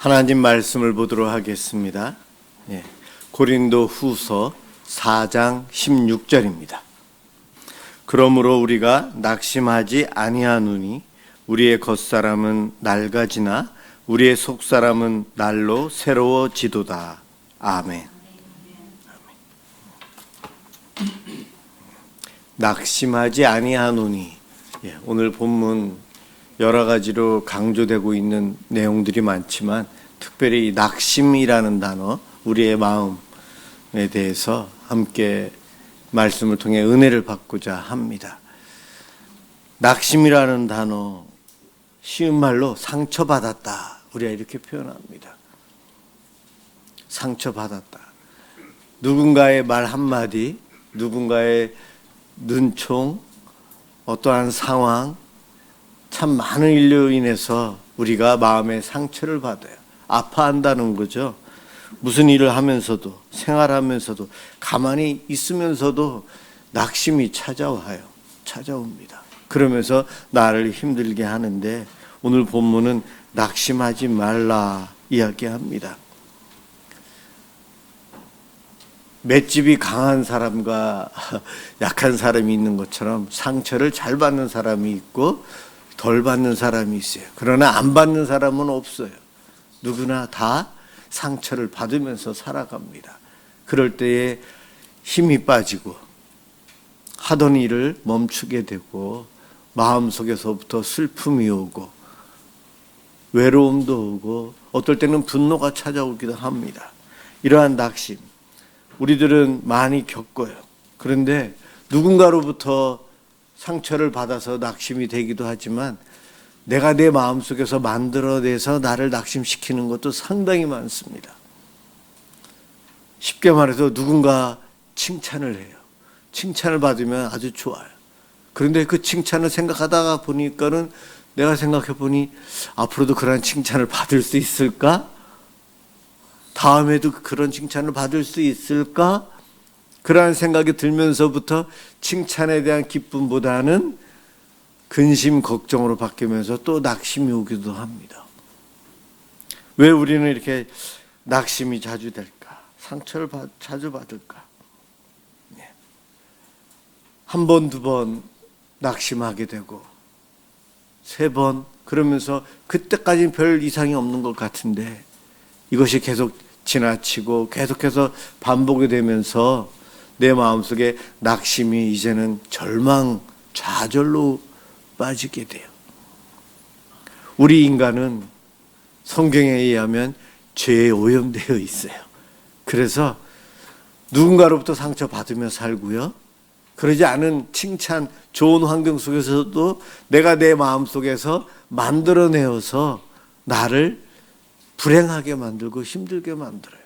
하나님 말씀을 보도록 하겠습니다. 고린도 후서 4장 16절입니다. 그러므로 우리가 낙심하지 아니하노니 우리의 겉사람은 낡아지나 우리의 속사람은 날로 새로워지도다. 아멘. 낙심하지 아니하노니, 오늘 본문 여러 가지로 강조되고 있는 내용들이 많지만 특별히 이 낙심이라는 단어, 우리의 마음에 대해서 함께 말씀을 통해 은혜를 받고자 합니다. 낙심이라는 단어, 쉬운 말로 상처받았다, 우리가 이렇게 표현합니다. 상처받았다. 누군가의 말 한마디, 누군가의 눈총, 어떠한 상황, 참 많은 일로 인해서 우리가 마음의 상처를 받아요. 아파한다는 거죠. 무슨 일을 하면서도, 생활하면서도, 가만히 있으면서도 낙심이 찾아옵니다. 그러면서 나를 힘들게 하는데 오늘 본문은 낙심하지 말라 이야기합니다. 맷집이 강한 사람과 약한 사람이 있는 것처럼 상처를 잘 받는 사람이 있고 덜 받는 사람이 있어요. 그러나 안 받는 사람은 없어요. 누구나 다 상처를 받으면서 살아갑니다. 그럴 때에 힘이 빠지고 하던 일을 멈추게 되고 마음속에서부터 슬픔이 오고 외로움도 오고 어떨 때는 분노가 찾아오기도 합니다. 이러한 낙심 우리들은 많이 겪어요. 그런데 누군가로부터 상처를 받아서 낙심이 되기도 하지만 내가 내 마음속에서 만들어내서 나를 낙심시키는 것도 상당히 많습니다. 쉽게 말해서 누군가 칭찬을 해요. 칭찬을 받으면 아주 좋아요. 그런데 그 칭찬을 생각하다가 보니까는 내가 생각해 보니 앞으로도 그런 칭찬을 받을 수 있을까? 다음에도 그런 칭찬을 받을 수 있을까? 그러한 생각이 들면서부터 칭찬에 대한 기쁨보다는 근심, 걱정으로 바뀌면서 또 낙심이 오기도 합니다. 왜 우리는 이렇게 낙심이 자주 될까? 상처를 자주 받을까? 한 번, 두 번 낙심하게 되고 3번 그러면서 그때까지는 별 이상이 없는 것 같은데 이것이 계속 지나치고 계속해서 반복이 되면서 내 마음속에 낙심이 이제는 절망, 좌절로 빠지게 돼요. 우리 인간은 성경에 의하면 죄에 오염되어 있어요. 그래서 누군가로부터 상처받으며 살고요. 그러지 않은 칭찬, 좋은 환경 속에서도 내가 내 마음속에서 만들어내어서 나를 불행하게 만들고 힘들게 만들어요.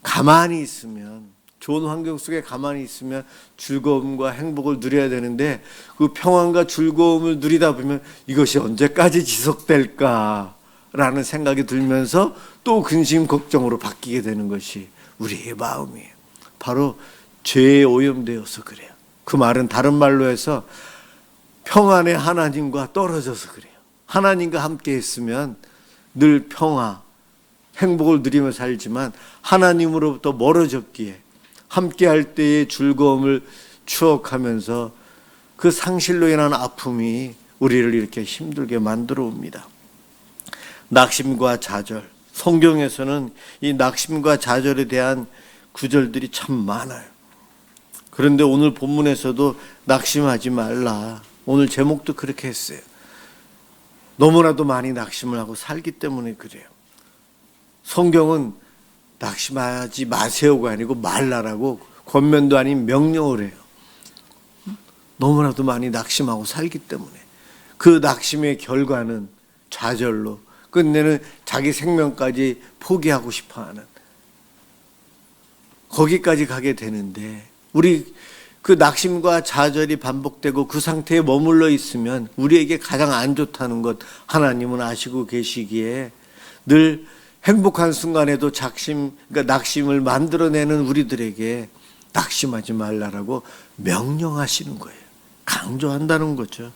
가만히 있으면, 좋은 환경 속에 가만히 있으면 즐거움과 행복을 누려야 되는데 그 평안과 즐거움을 누리다 보면 이것이 언제까지 지속될까라는 생각이 들면서 또 근심, 걱정으로 바뀌게 되는 것이 우리의 마음이에요. 바로 죄에 오염되어서 그래요. 그 말은 다른 말로 해서 평안의 하나님과 떨어져서 그래요. 하나님과 함께 했으면 늘 평화, 행복을 누리며 살지만 하나님으로부터 멀어졌기에 함께 할 때의 즐거움을 추억하면서 그 상실로 인한 아픔이 우리를 이렇게 힘들게 만들어 옵니다. 낙심과 좌절, 성경에서는 이 낙심과 좌절에 대한 구절들이 참 많아요. 그런데 오늘 본문에서도 낙심하지 말라, 오늘 제목도 그렇게 했어요. 너무나도 많이 낙심을 하고 살기 때문에 그래요. 성경은 낙심하지 마세요가 아니고 말라라고 권면도 아닌 명령을 해요. 너무나도 많이 낙심하고 살기 때문에 그 낙심의 결과는 좌절로 끝내는 자기 생명까지 포기하고 싶어하는 거기까지 가게 되는데 우리 그 낙심과 좌절이 반복되고 그 상태에 머물러 있으면 우리에게 가장 안 좋다는 것 하나님은 아시고 계시기에 늘 행복한 순간에도 그러니까 낙심을 만들어내는 우리들에게 낙심하지 말라라고 명령하시는 거예요. 강조한다는 거죠.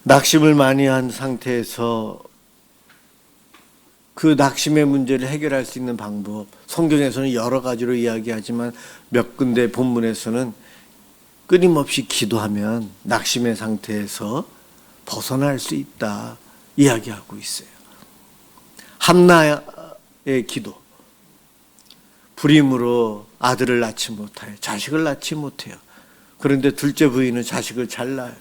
낙심을 많이 한 상태에서 그 낙심의 문제를 해결할 수 있는 방법, 성경에서는 여러 가지로 이야기하지만 몇 군데 본문에서는 끊임없이 기도하면 낙심의 상태에서 벗어날 수 있다 이야기하고 있어요. 한나의 기도, 불임으로 아들을 낳지 못해요. 자식을 낳지 못해요. 그런데 둘째 부인은 자식을 잘 낳아요.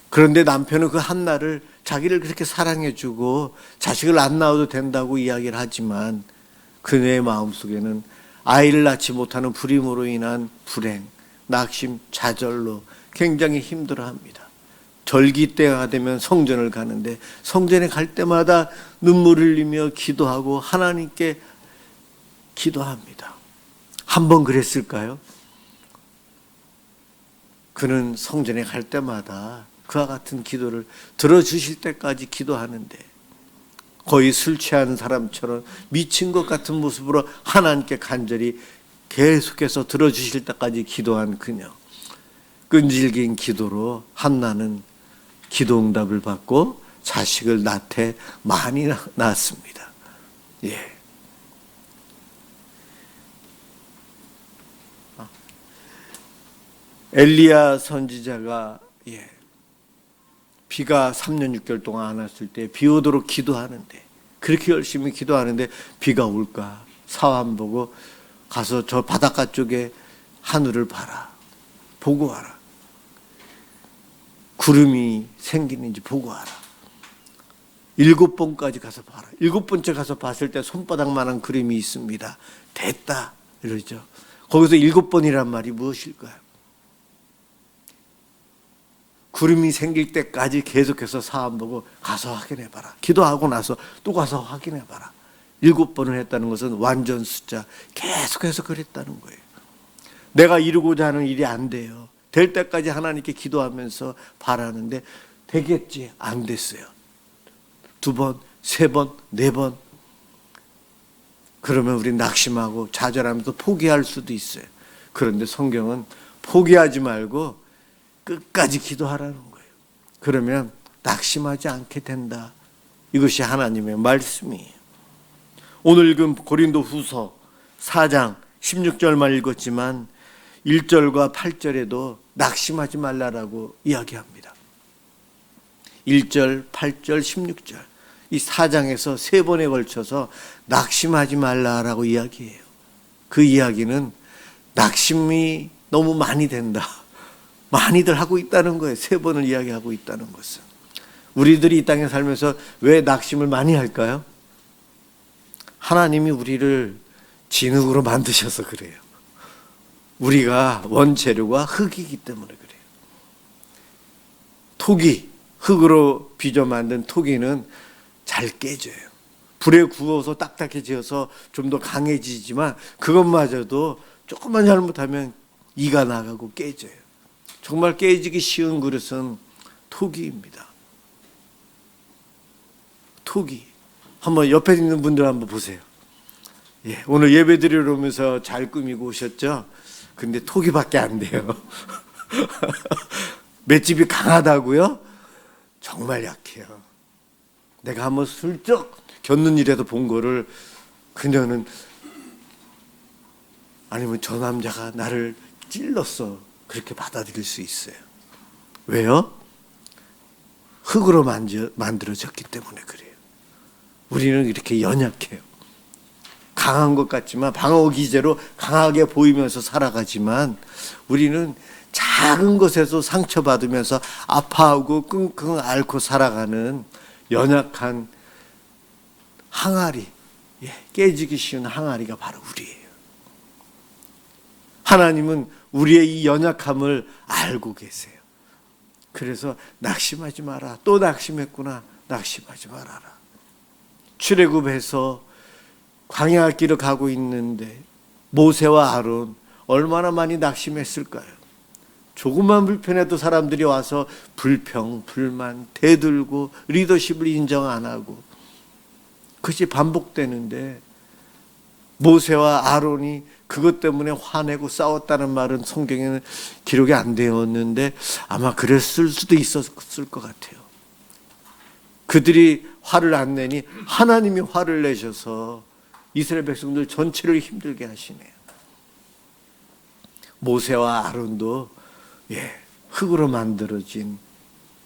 그런데 남편은 그 한나를 자기를 그렇게 사랑해주고 자식을 안 낳아도 된다고 이야기를 하지만 그녀의 마음속에는 아이를 낳지 못하는 불임으로 인한 불행, 낙심, 좌절로 굉장히 힘들어합니다. 절기 때가 되면 성전을 가는데 성전에 갈 때마다 눈물을 흘리며 기도하고 하나님께 기도합니다. 한 번 그랬을까요? 그는 성전에 갈 때마다 그와 같은 기도를 들어주실 때까지 기도하는데 거의 술 취한 사람처럼 미친 것 같은 모습으로 하나님께 간절히 계속해서 들어주실 때까지 기도한 그녀. 끈질긴 기도로 한나는 기도 응답을 받고 자식을 낳되 많이 낳았습니다. 예. 엘리야 선지자가 비가 3년 6개월 동안 안 왔을 때 비 오도록 기도하는데 그렇게 열심히 기도하는데 비가 올까 사환 보고 가서 저 바닷가 쪽에 하늘을 봐라. 보고 와라. 구름이 생기는지 보고 와라. 7번까지 가서 봐라. 7번째 가서 봤을 때 손바닥만한 구름이 있습니다. 됐다 이러죠. 거기서 7번이란 말이 무엇일까요? 구름이 생길 때까지 계속해서 사람 보고 가서 확인해봐라. 기도하고 나서 또 가서 확인해봐라. 7번을 했다는 것은 완전 숫자. 계속해서 그랬다는 거예요. 내가 이루고자 하는 일이 안 돼요. 될 때까지 하나님께 기도하면서 바라는데 되겠지. 안 됐어요. 2번, 3번, 4번. 그러면 우리 낙심하고 좌절하면서 포기할 수도 있어요. 그런데 성경은 포기하지 말고 끝까지 기도하라는 거예요. 그러면 낙심하지 않게 된다. 이것이 하나님의 말씀이에요. 오늘 읽은 고린도후서 4장 16절만 읽었지만 1절과 8절에도 낙심하지 말라라고 이야기합니다. 1절, 8절, 16절 이 4장에서 3번에 걸쳐서 낙심하지 말라라고 이야기해요. 그 이야기는 낙심이 너무 많이 된다. 많이들 하고 있다는 거예요. 3번을 이야기하고 있다는 것은. 우리들이 이 땅에 살면서 왜 낙심을 많이 할까요? 하나님이 우리를 진흙으로 만드셔서 그래요. 우리가 원재료가 흙이기 때문에 그래요. 토기, 흙으로 빚어 만든 토기는 잘 깨져요. 불에 구워서 딱딱해져서 좀 더 강해지지만 그것마저도 조금만 잘못하면 이가 나가고 깨져요. 정말 깨지기 쉬운 그릇은 토기입니다. 토기. 한번 옆에 있는 분들 한번 보세요. 예, 오늘 예배 드리러 오면서 잘 꾸미고 오셨죠? 근데 토기밖에 안 돼요. 맷집이 강하다고요? 정말 약해요. 내가 한번 슬쩍 겪는 일에도 본 거를 그녀는 아니면 저 남자가 나를 찔렀어. 그렇게 받아들일 수 있어요. 왜요? 흙으로 만들어졌기 때문에 그래요. 우리는 이렇게 연약해요. 강한 것 같지만 방어 기제로 강하게 보이면서 살아가지만 우리는 작은 것에서 상처받으면서 아파하고 끙끙 앓고 살아가는 연약한 항아리, 깨지기 쉬운 항아리가 바로 우리예요. 하나님은 우리의 이 연약함을 알고 계세요. 그래서 낙심하지 마라. 또 낙심했구나. 낙심하지 말아라. 출애굽해서 광야 길을 가고 있는데 모세와 아론 얼마나 많이 낙심했을까요? 조금만 불편해도 사람들이 와서 불평, 불만, 대들고 리더십을 인정 안 하고 그것이 반복되는데 모세와 아론이 그것 때문에 화내고 싸웠다는 말은 성경에는 기록이 안 되었는데 아마 그랬을 수도 있었을 것 같아요. 그들이 화를 안 내니 하나님이 화를 내셔서 이스라엘 백성들 전체를 힘들게 하시네요. 모세와 아론도 흙으로 만들어진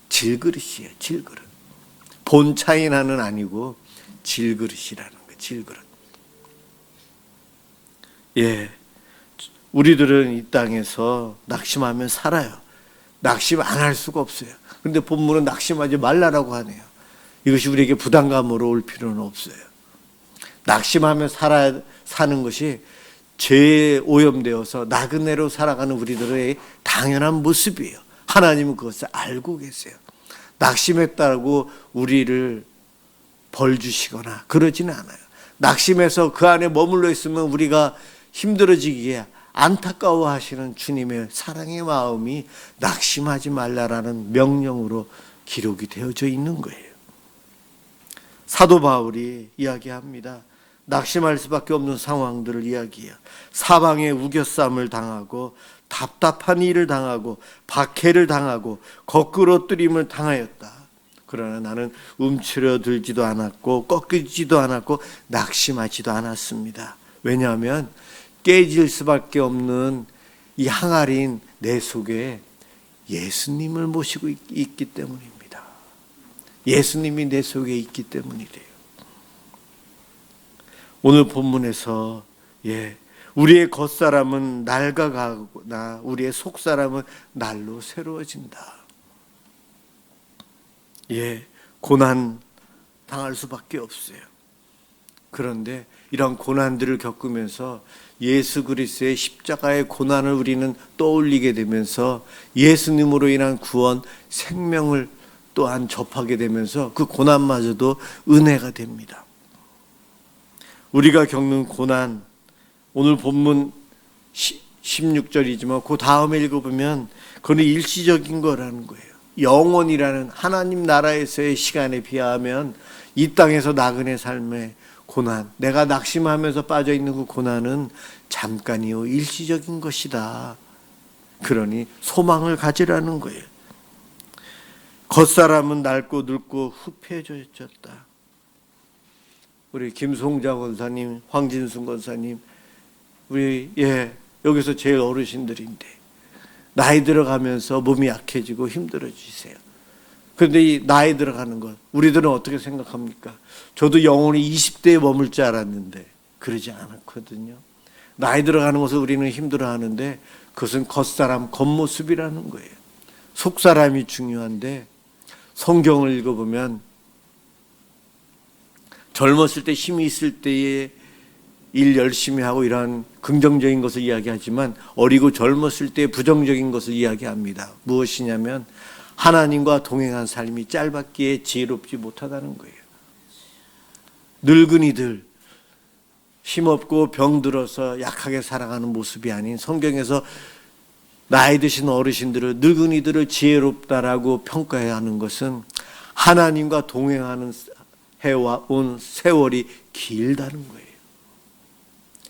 질그릇이에요. 질그릇. 본 차이나는 아니고 질그릇이라는 거예요. 질그릇. 우리들은 이 땅에서 낙심하면 살아요. 낙심 안 할 수가 없어요. 그런데 본문은 낙심하지 말라라고 하네요. 이것이 우리에게 부담감으로 올 필요는 없어요. 낙심하며 사는 것이 죄에 오염되어서 나그네로 살아가는 우리들의 당연한 모습이에요. 하나님은 그것을 알고 계세요. 낙심했다고 우리를 벌 주시거나 그러지는 않아요. 낙심해서 그 안에 머물러 있으면 우리가 힘들어지기에 안타까워하시는 주님의 사랑의 마음이 낙심하지 말라라는 명령으로 기록이 되어져 있는 거예요. 사도 바울이 이야기합니다. 낙심할 수밖에 없는 상황들을 이야기해요. 사방에 우겨쌈을 당하고 답답한 일을 당하고 박해를 당하고 거꾸러뜨림을 당하였다. 그러나 나는 움츠러들지도 않았고 꺾이지도 않았고 낙심하지도 않았습니다. 왜냐하면 깨질 수밖에 없는 이 항아리인 내 속에 예수님을 모시고 있기 때문입니다. 예수님이 내 속에 있기 때문이래요. 오늘 본문에서 우리의 겉사람은 낡아가거나 우리의 속사람은 날로 새로워진다. 고난 당할 수밖에 없어요. 그런데 이런 고난들을 겪으면서 예수 그리스도의 십자가의 고난을 우리는 떠올리게 되면서 예수님으로 인한 구원, 생명을 또한 접하게 되면서 그 고난마저도 은혜가 됩니다. 우리가 겪는 고난, 오늘 본문 16절이지만 그 다음에 읽어보면 그건 일시적인 거라는 거예요. 영원이라는 하나님 나라에서의 시간에 비하면 이 땅에서 나그네 삶의 고난, 내가 낙심하면서 빠져있는 그 고난은 잠깐이요 일시적인 것이다. 그러니 소망을 가지라는 거예요. 겉사람은 낡고 늙고 후패해졌다. 우리 김송자 권사님, 황진순 권사님, 우리 여기서 제일 어르신들인데 나이 들어가면서 몸이 약해지고 힘들어지세요. 그런데 이 나이 들어가는 것 우리들은 어떻게 생각합니까? 저도 영원히 20대에 머물 줄 알았는데 그러지 않았거든요. 나이 들어가는 것을 우리는 힘들어하는데 그것은 겉사람, 겉모습이라는 거예요. 속사람이 중요한데 성경을 읽어보면 젊었을 때 힘이 있을 때에 일 열심히 하고 이러한 긍정적인 것을 이야기하지만 어리고 젊었을 때 부정적인 것을 이야기합니다. 무엇이냐면 하나님과 동행한 삶이 짧았기에 지혜롭지 못하다는 거예요. 늙은이들, 힘없고 병들어서 약하게 살아가는 모습이 아닌 성경에서 나이 드신 어르신들을 늙은이들을 지혜롭다라고 평가해야 하는 것은 하나님과 동행하는 해온 세월이 길다는 거예요.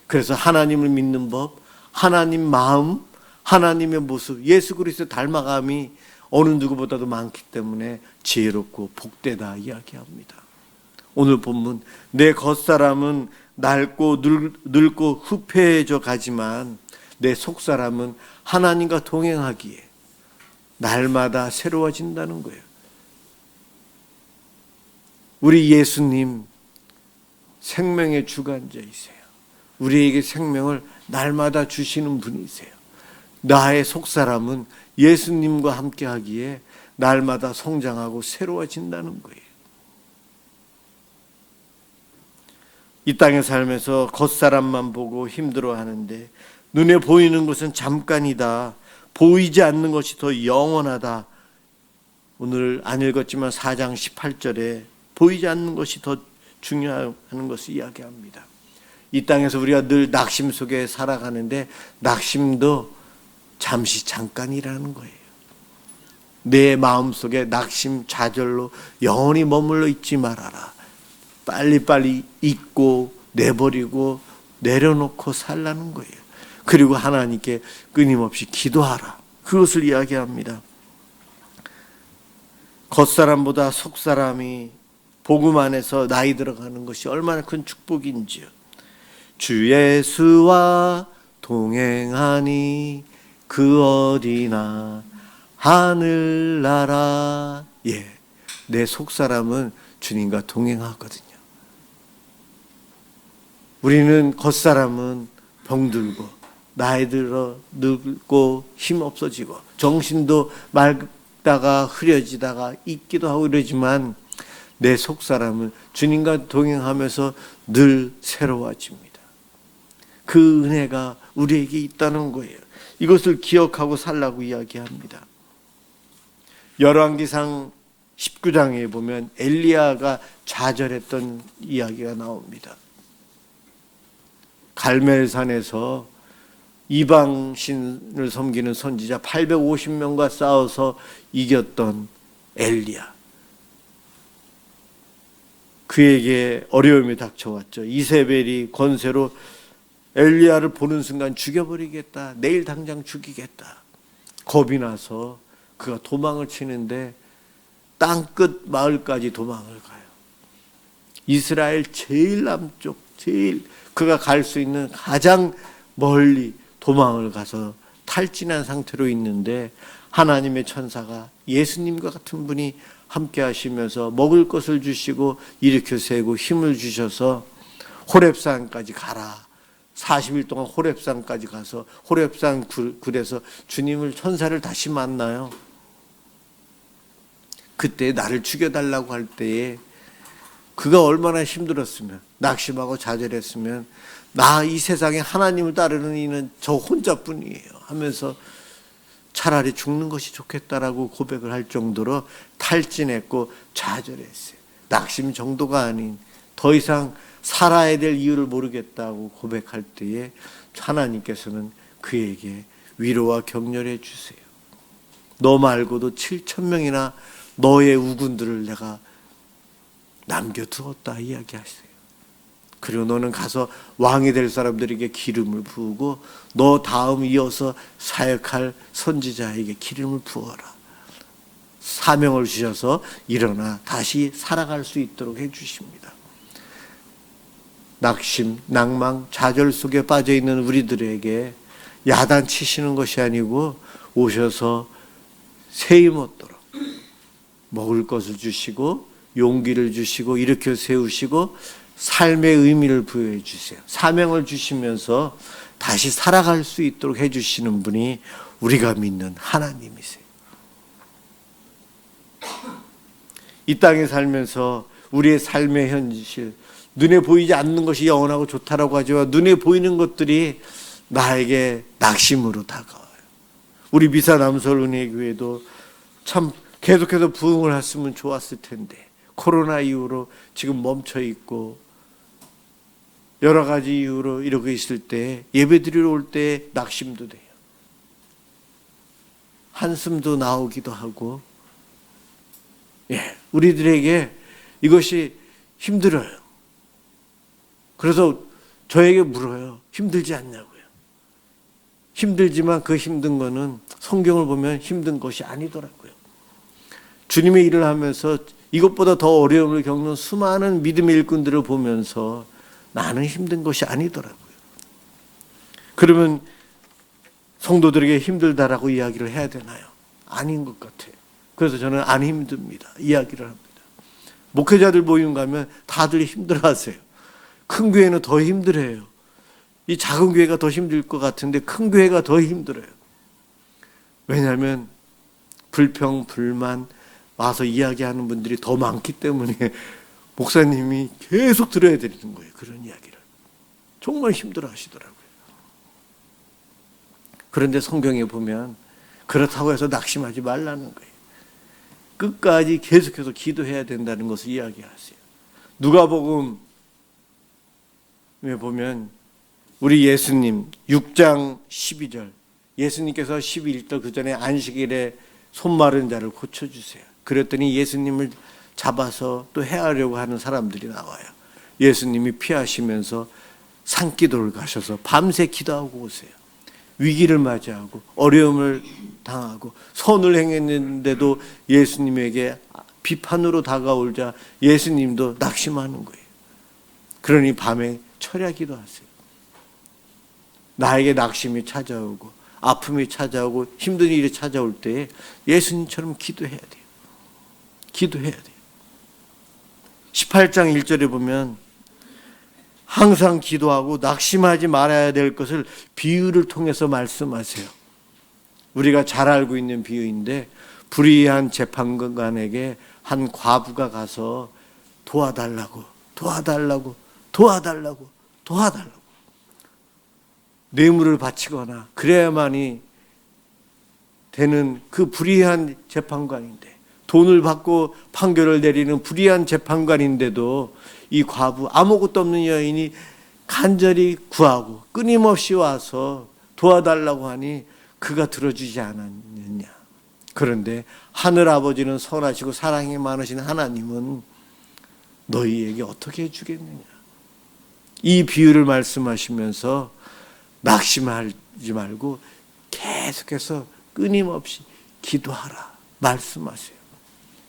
그래서 하나님을 믿는 법, 하나님 마음, 하나님의 모습, 예수 그리스도 닮아감이 어느 누구보다도 많기 때문에 지혜롭고 복되다 이야기합니다. 오늘 본문 내 겉사람은 낡고 늙고 후패해져 가지만 내 속사람은 하나님과 동행하기에 날마다 새로워진다는 거예요. 우리 예수님 생명의 주관자이세요. 우리에게 생명을 날마다 주시는 분이세요. 나의 속사람은 예수님과 함께 하기에 날마다 성장하고 새로워진다는 거예요. 이 땅의 삶에서 겉사람만 보고 힘들어하는데 눈에 보이는 것은 잠깐이다. 보이지 않는 것이 더 영원하다. 오늘 안 읽었지만 4장 18절에 보이지 않는 것이 더 중요한 것을 이야기합니다. 이 땅에서 우리가 늘 낙심 속에 살아가는데 낙심도 잠시 잠깐이라는 거예요. 내 마음속에 낙심, 좌절로 영원히 머물러 있지 말아라. 빨리빨리 잊고 내버리고 내려놓고 살라는 거예요. 그리고 하나님께 끊임없이 기도하라. 그것을 이야기합니다. 겉사람보다 속사람이 복음 안에서 나이 들어가는 것이 얼마나 큰 축복인지요. 주 예수와 동행하니 그 어디나 하늘나라. 내 속사람은 주님과 동행하거든요. 우리는 겉사람은 병들고 나이 들어 늙고 힘 없어지고 정신도 맑다가 흐려지다가 잊기도 하고 이러지만 내 속사람은 주님과 동행하면서 늘 새로워집니다. 그 은혜가 우리에게 있다는 거예요. 이것을 기억하고 살라고 이야기합니다. 열왕기상 19장에 보면 엘리야가 좌절했던 이야기가 나옵니다. 갈멜산에서 이방신을 섬기는 선지자 850명과 싸워서 이겼던 엘리야. 그에게 어려움이 닥쳐왔죠. 이세벨이 권세로 엘리야를 보는 순간 죽여버리겠다. 내일 당장 죽이겠다. 겁이 나서 그가 도망을 치는데 땅끝 마을까지 도망을 가요. 이스라엘 제일 남쪽, 그가 갈 수 있는 가장 멀리 도망을 가서 탈진한 상태로 있는데 하나님의 천사가 예수님과 같은 분이 함께 하시면서 먹을 것을 주시고 일으켜 세우고 힘을 주셔서 호렙산까지 가라. 40일 동안 호렙산까지 가서 호렙산 굴에서 주님을 천사를 다시 만나요. 그때 나를 죽여달라고 할 때에 그가 얼마나 힘들었으면, 낙심하고 좌절했으면 나 이 세상에 하나님을 따르는 이는 저 혼자뿐이에요 하면서 차라리 죽는 것이 좋겠다라고 고백을 할 정도로 탈진했고 좌절했어요. 낙심 정도가 아닌 더 이상 살아야 될 이유를 모르겠다고 고백할 때에 하나님께서는 그에게 위로와 격려해 주세요. 너 말고도 7,000명이나 너의 우군들을 내가 남겨두었다 이야기하세요. 그리고 너는 가서 왕이 될 사람들에게 기름을 부으고 너 다음 이어서 사역할 선지자에게 기름을 부어라. 사명을 주셔서 일어나 다시 살아갈 수 있도록 해주십니다. 낙심, 낭망, 좌절 속에 빠져있는 우리들에게 야단치시는 것이 아니고 오셔서 세임 얻도록 먹을 것을 주시고 용기를 주시고 일으켜 세우시고 삶의 의미를 부여해 주세요. 사명을 주시면서 다시 살아갈 수 있도록 해주시는 분이 우리가 믿는 하나님이세요. 이 땅에 살면서 우리의 삶의 현실, 눈에 보이지 않는 것이 영원하고 좋다라고 하지만 눈에 보이는 것들이 나에게 낙심으로 다가와요. 우리 미사남설은혜교회도 참 계속해서 부흥을 했으면 좋았을 텐데 코로나 이후로 지금 멈춰 있고 여러 가지 이유로 이러고 있을 때 예배드리러 올 때 낙심도 돼요. 한숨도 나오기도 하고 우리들에게 이것이 힘들어요. 그래서 저에게 물어요. 힘들지 않냐고요. 힘들지만 그 힘든 거는 성경을 보면 힘든 것이 아니더라고요. 주님의 일을 하면서 이것보다 더 어려움을 겪는 수많은 믿음의 일꾼들을 보면서 나는 힘든 것이 아니더라고요. 그러면 성도들에게 힘들다라고 이야기를 해야 되나요? 아닌 것 같아요. 그래서 저는 안 힘듭니다. 이야기를 합니다. 목회자들 모임 가면 다들 힘들어하세요. 큰 교회는 더 힘들어요. 이 작은 교회가 더 힘들 것 같은데 큰 교회가 더 힘들어요. 왜냐하면 불평, 불만 와서 이야기하는 분들이 더 많기 때문에 목사님이 계속 들어야 되는 거예요. 그런 이야기를. 정말 힘들어 하시더라고요. 그런데 성경에 보면 그렇다고 해서 낙심하지 말라는 거예요. 끝까지 계속해서 기도해야 된다는 것을 이야기하세요. 누가복음에 보면 우리 예수님 6장 12절 예수님께서 11절 그 전에 안식일에 손 마른 자를 고쳐주세요. 그랬더니 예수님을 잡아서 또 해하려고 하는 사람들이 나와요. 예수님이 피하시면서 산기도를 가셔서 밤새 기도하고 오세요. 위기를 맞이하고 어려움을 당하고 선을 행했는데도 예수님에게 비판으로 다가올자 예수님도 낙심하는 거예요. 그러니 밤에 철야기도 하세요. 나에게 낙심이 찾아오고 아픔이 찾아오고 힘든 일이 찾아올 때에 예수님처럼 기도해야 돼요. 기도해야 돼요. 18장 1절에 보면 항상 기도하고 낙심하지 말아야 될 것을 비유를 통해서 말씀하세요. 우리가 잘 알고 있는 비유인데 불의한 재판관에게 한 과부가 가서 도와달라고 뇌물을 바치거나 그래야만이 되는 그 불의한 재판관인데, 돈을 받고 판결을 내리는 불의한 재판관인데도 이 과부, 아무것도 없는 여인이 간절히 구하고 끊임없이 와서 도와달라고 하니 그가 들어주지 않았느냐. 그런데 하늘아버지는 선하시고 사랑이 많으신 하나님은 너희에게 어떻게 해주겠느냐. 이 비유를 말씀하시면서 낙심하지 말고 계속해서 끊임없이 기도하라 말씀하세요.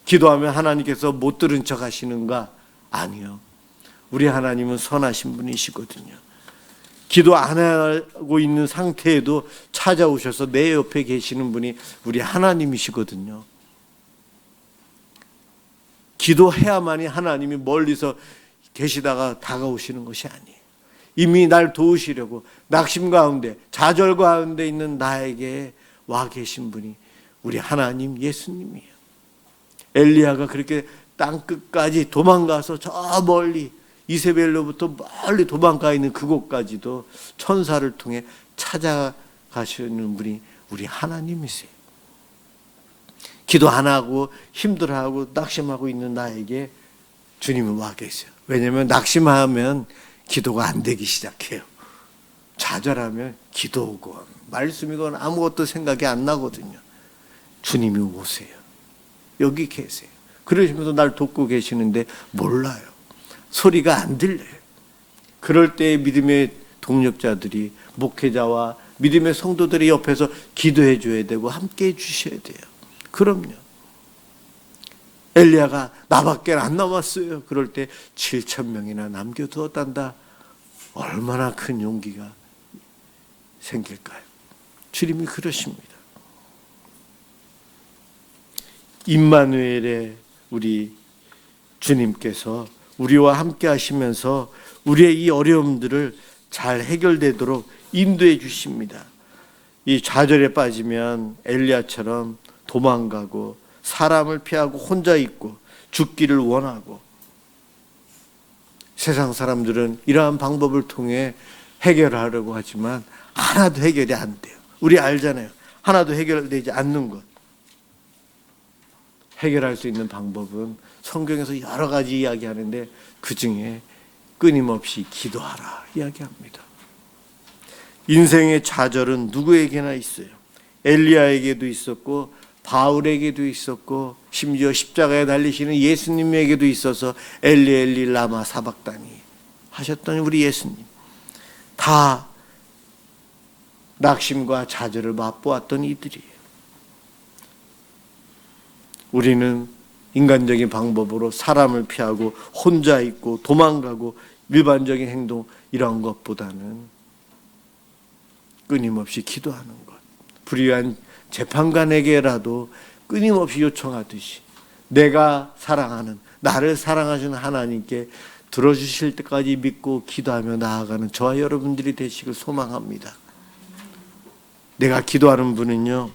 기도하면 하나님께서 못 들은 척 하시는가? 아니요. 우리 하나님은 선하신 분이시거든요. 기도 안 하고 있는 상태에도 찾아오셔서 내 옆에 계시는 분이 우리 하나님이시거든요. 기도해야만이 하나님이 멀리서 계시다가 다가오시는 것이 아니에요. 이미 날 도우시려고 낙심 가운데, 좌절 가운데 있는 나에게 와 계신 분이 우리 하나님 예수님이에요. 엘리야가 그렇게 땅끝까지 도망가서 저 멀리 이세벨로부터 멀리 도망가 있는 그곳까지도 천사를 통해 찾아가시는 분이 우리 하나님이세요. 기도 안 하고 힘들어하고 낙심하고 있는 나에게 주님은 와 계세요. 왜냐하면 낙심하면 기도가 안 되기 시작해요. 좌절하면 기도건 말씀이건 아무것도 생각이 안 나거든요. 주님이 오세요. 여기 계세요. 그러시면서 날 돕고 계시는데 몰라요. 소리가 안 들려요. 그럴 때 믿음의 동력자들이, 목회자와 믿음의 성도들이 옆에서 기도해 줘야 되고 함께 해 주셔야 돼요. 그럼요. 엘리야가 나밖에 안 남았어요. 그럴 때 7,000명이나 남겨두었단다. 얼마나 큰 용기가 생길까요? 주님이 그러십니다. 임마누엘의 우리 주님께서 우리와 함께 하시면서 우리의 이 어려움들을 잘 해결되도록 인도해 주십니다. 이 좌절에 빠지면 엘리야처럼 도망가고 사람을 피하고 혼자 있고 죽기를 원하고, 세상 사람들은 이러한 방법을 통해 해결하려고 하지만 하나도 해결이 안 돼요. 우리 알잖아요. 하나도 해결되지 않는 것. 해결할 수 있는 방법은 성경에서 여러 가지 이야기하는데 그 중에 끊임없이 기도하라 이야기합니다. 인생의 좌절은 누구에게나 있어요. 엘리야에게도 있었고 바울에게도 있었고 심지어 십자가에 달리시는 예수님에게도 있어서 엘리 엘리 라마 사박다니 하셨던 우리 예수님, 다 낙심과 좌절을 맛보았던 이들이에요. 우리는 인간적인 방법으로 사람을 피하고 혼자 있고 도망가고 일반적인 행동, 이런 것보다는 끊임없이 기도하는 것, 불의한 재판관에게라도 끊임없이 요청하듯이 내가 사랑하는, 나를 사랑하시는 하나님께 들어주실 때까지 믿고 기도하며 나아가는 저와 여러분들이 되시길 소망합니다. 내가 기도하는 분은요,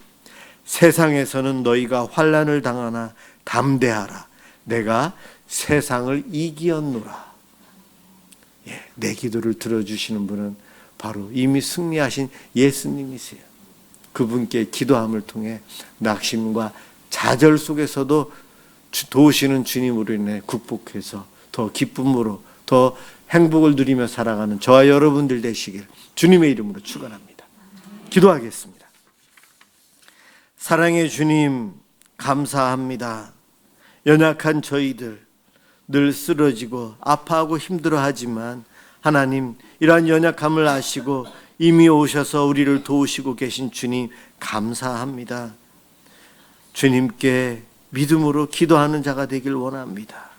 세상에서는 너희가 환난을 당하나 담대하라. 내가 세상을 이기었노라. 내 기도를 들어주시는 분은 바로 이미 승리하신 예수님이세요. 그분께 기도함을 통해 낙심과 좌절 속에서도 도우시는 주님으로 인해 극복해서 더 기쁨으로 더 행복을 누리며 살아가는 저와 여러분들 되시길 주님의 이름으로 축원합니다. 기도하겠습니다. 사랑의 주님, 감사합니다. 연약한 저희들 늘 쓰러지고 아파하고 힘들어하지만 하나님, 이러한 연약함을 아시고 이미 오셔서 우리를 도우시고 계신 주님 감사합니다. 주님께 믿음으로 기도하는 자가 되길 원합니다.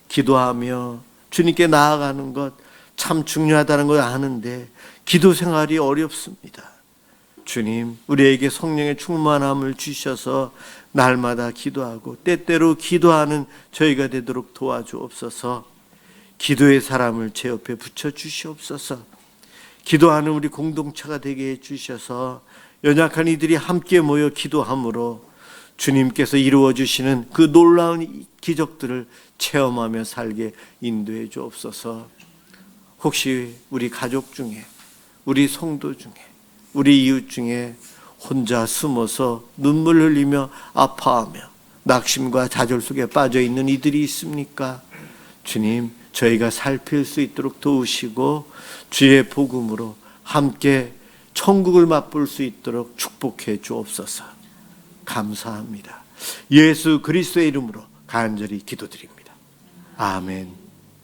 기도하며 주님께 나아가는 것 참 중요하다는 걸 아는데 기도 생활이 어렵습니다. 주님, 우리에게 성령의 충만함을 주셔서 날마다 기도하고 때때로 기도하는 저희가 되도록 도와주옵소서. 기도의 사람을 제 옆에 붙여주시옵소서. 기도하는 우리 공동체가 되게 해주셔서 연약한 이들이 함께 모여 기도함으로 주님께서 이루어주시는 그 놀라운 기적들을 체험하며 살게 인도해 주옵소서. 혹시 우리 가족 중에, 우리 성도 중에, 우리 이웃 중에 혼자 숨어서 눈물 흘리며 아파하며 낙심과 좌절 속에 빠져 있는 이들이 있습니까? 주님, 저희가 살필 수 있도록 도우시고 주의 복음으로 함께 천국을 맛볼 수 있도록 축복해 주옵소서. 감사합니다. 예수 그리스도의 이름으로 간절히 기도드립니다. 아멘.